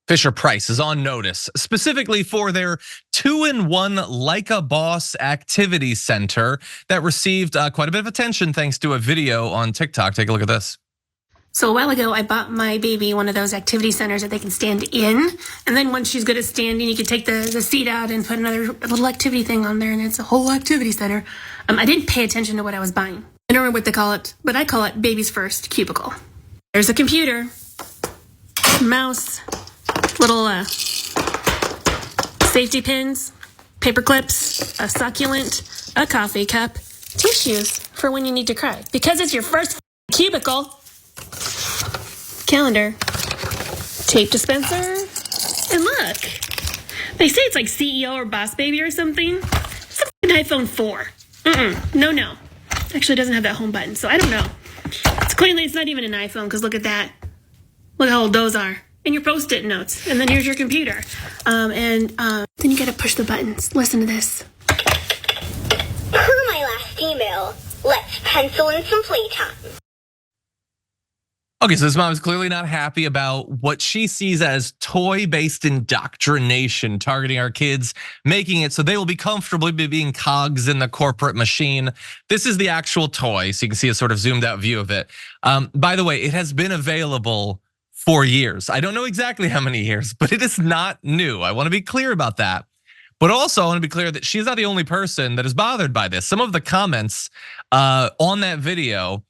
Fischer-Price is on notice, specifically for their 2-in-1 Like a Boss activity center that received quite a bit of attention thanks to a video on TikTok. Take a look at this. So a while ago, I bought my baby one of those activity centers that they can stand in. And then once she's good at standing, you can take the seat out and put another little activity thing on there, and it's a whole activity center. I didn't pay attention to what I was buying. I don't remember what they call it, but I call it Baby's First Cubicle. There's a computer, mouse, little safety pins, paper clips, a succulent, a coffee cup, tissues for when you need to cry. Because it's your first cubicle, calendar, tape dispenser, and look. They say it's like CEO or Boss Baby or something. It's an iPhone 4. No. Actually, it doesn't have that home button, so I don't know. It's not even an iPhone, because look at that. Look how old those are. And your Post-it notes. And then here's your computer. Then you gotta push the buttons. Listen to this. Per my last email, let's pencil in some playtime. Okay, so this mom is clearly not happy about what she sees as toy-based indoctrination, targeting our kids, making it so they will be comfortable being cogs in the corporate machine. This is the actual toy, so you can see a sort of zoomed out view of it. By the way, it has been available for years. I don't know exactly how many years, but it is not new. I want to be clear about that. But also, I want to be clear that she's not the only person that is bothered by this. Some of the comments on that video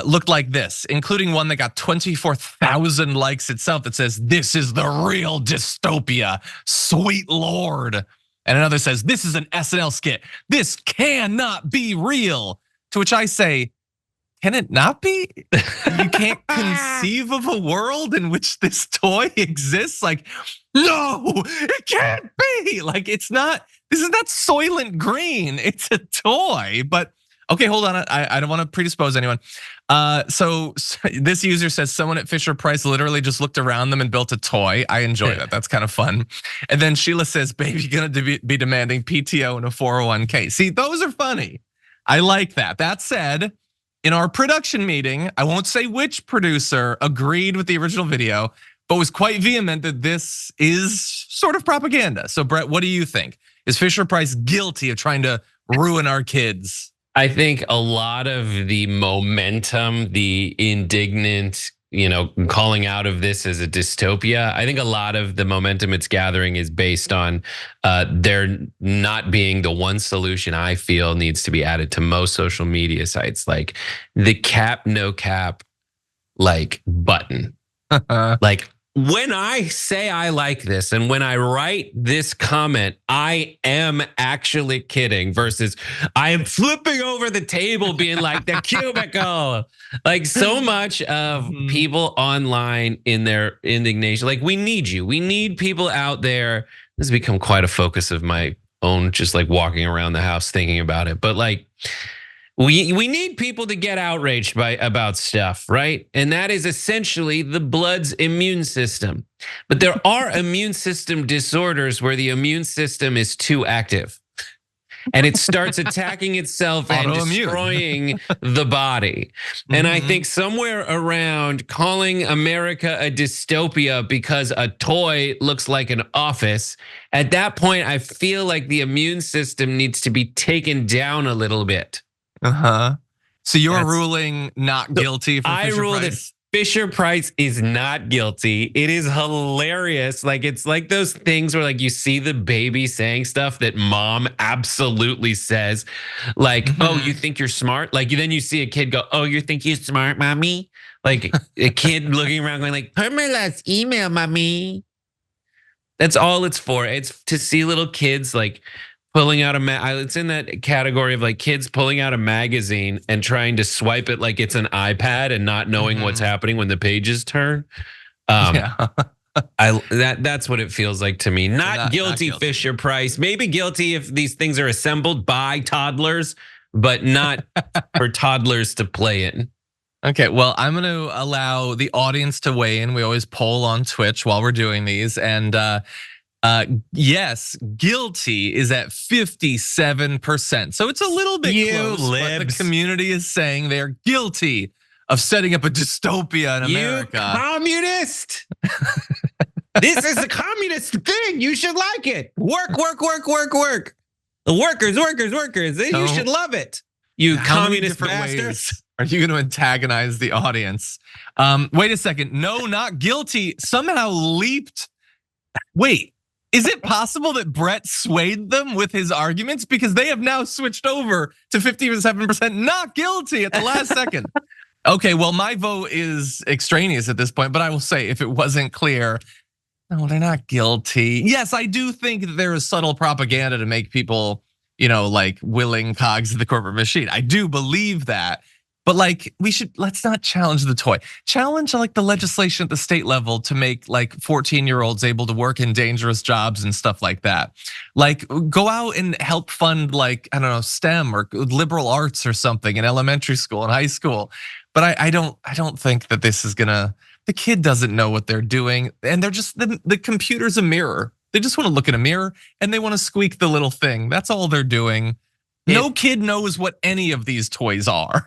looked like this, including one that got 24,000 likes itself that says, "This is the real dystopia, sweet Lord." And another says, "This is an SNL skit. This cannot be real." To which I say, can it not be? You can't conceive of a world in which this toy exists? Like, no, it can't be. Like, it's not, this is not Soylent Green. It's a toy, but okay, hold on. I don't want to predispose anyone. So this user says someone at Fischer-Price literally just looked around them and built a toy. I enjoy that. That's kind of fun. And then Sheila says, "Baby gonna be demanding PTO and a 401k." See, those are funny. I like that. That said, in our production meeting, I won't say which producer agreed with the original video, but was quite vehement that this is sort of propaganda. So Brett, what do you think? Is Fischer-Price guilty of trying to ruin our kids? I think a lot of the momentum, the indignant, calling out of this as a dystopia, I think a lot of the momentum it's gathering is based on there not being the one solution I feel needs to be added to most social media sites, like the cap, no cap, like button. Like, when I say I like this and when I write this comment, I am actually kidding versus I am flipping over the table being like the cubicle. Like, so much of people online in their indignation, like, we need you. We need people out there. This has become quite a focus of my own, just like walking around the house thinking about it. But like, we need people to get outraged about stuff, right? And that is essentially the blood's immune system. But there are immune system disorders where the immune system is too active. And it starts attacking itself and destroying the body. And I think somewhere around calling America a dystopia because a toy looks like an office, at that point, I feel like the immune system needs to be taken down a little bit. So you're ruling not guilty for Fischer-Price? I rule that Fischer-Price is not guilty. It is hilarious. Like, it's like those things where like you see the baby saying stuff that mom absolutely says, like, "Oh, you think you're smart?" Like, then you see a kid go, "Oh, you think you're smart, mommy?" Like a kid looking around going like, "Per my last email, mommy." That's all it's for. It's to see little kids like pulling out it's in that category of like kids pulling out a magazine and trying to swipe it like it's an iPad and not knowing what's happening when the pages turn. That's what it feels like to me. Not guilty, Fischer-Price. Maybe guilty if these things are assembled by toddlers, but not for toddlers to play in. Okay, well, I'm going to allow the audience to weigh in. We always poll on Twitch while we're doing these, and yes, guilty is at 57%. So it's a little bit close, but the community is saying they're guilty of setting up a dystopia in America. You communist! This is a communist thing. You should like it. Work, work, work, work, work. The workers, workers, workers. You should love it. You communist bastard. Are you going to antagonize the audience? Wait a second. No, not guilty. Somehow leaped. Wait, is it possible that Brett swayed them with his arguments? Because they have now switched over to 57% not guilty at the last second. Okay, well, my vote is extraneous at this point, but I will say if it wasn't clear, no, they're not guilty. Yes, I do think that there is subtle propaganda to make people, like willing cogs of the corporate machine. I do believe that. But like, let's not challenge the toy. Challenge like the legislation at the state level to make like 14-year-olds able to work in dangerous jobs and stuff like that. Like go out and help fund like, I don't know, STEM or liberal arts or something in elementary school and high school. But I don't think that this is gonna, the kid doesn't know what they're doing. And they're just, the computer's a mirror. They just wanna look in a mirror and they wanna squeak the little thing. That's all they're doing. No kid knows what any of these toys are.